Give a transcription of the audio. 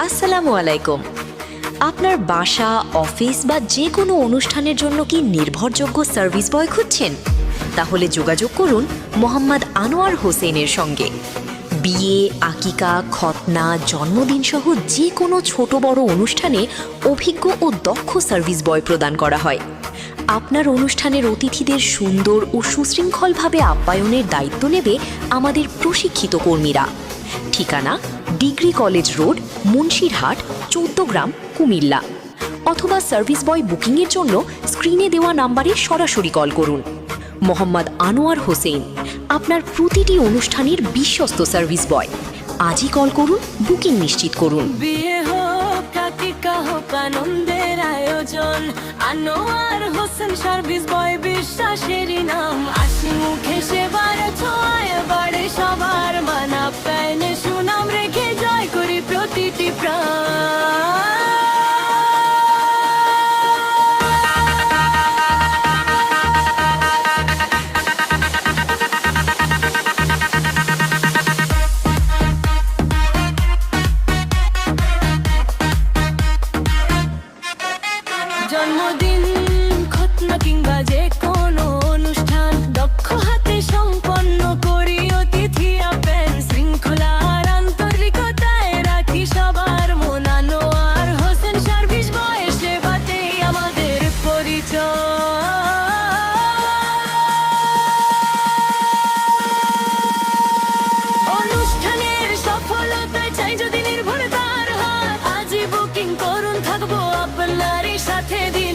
আসসালামু আলাইকুম। আপনার বাসা, অফিস বা যে কোনো অনুষ্ঠানের জন্য কি নির্ভরযোগ্য সার্ভিস বয় খুঁজছেন? তাহলে যোগাযোগ করুন মোহাম্মদ আনোয়ার হোসেনের সঙ্গে। বিয়ে, আকিকা, খতনা, জন্মদিন সহ যে কোনো ছোট বড় অনুষ্ঠানে অভিজ্ঞ ও দক্ষ সার্ভিস বয় প্রদান করা হয়। আপনার অনুষ্ঠানের অতিথিদের সুন্দর ও সুশৃঙ্খলভাবে আপ্যায়নের দায়িত্ব নেবে আমাদের প্রশিক্ষিত কর্মীরা। ঠিকানা: ডিগ্রি কলেজ রোড, মুন্সিরহাট, 14 গ্রাম, কুমিল্লা। অথবা সার্ভিস বয় বুকিংয়ের জন্য স্ক্রিনে দেওয়া নাম্বারে সরাসরি কল করুন। মোহাম্মদ আনোয়ার হোসেন, আপনার প্রতিটি অনুষ্ঠানের বিশ্বস্ত সার্ভিস বয়। আজই কল করুন, বুকিং নিশ্চিত করুন। বিয়ে হোক, আকিকা হোক, আনন্দের আয়োজন, আনোয়ার হোসেন সার্ভিস বয় বিশ্বাসেরই নাম। হাসি মুখে সেবার ছোঁয়ায় বাড়ে সবার মান, আপ্যায়নে সুনাম রেখে জয় করি প্রতিটি প্রাণ। জন্মদিন, খতনা কিংবা যে কোনো অনুষ্ঠান, দক্ষ হাতে সম্পন্ন করি অতিথি আপ্যায়ন। শৃঙ্খলা আর আন্তরিকতায় রাখি সবার মন। আনোয়ার হোসেন সার্ভিস বয় সেবাতেই আমাদের পরিচয়। অনুষ্ঠানের সফলতায় চাই যদি নির্ভর তার হাত, আজই বুকিং করুন, থাকবো আপনারই সাথে দিয়ে।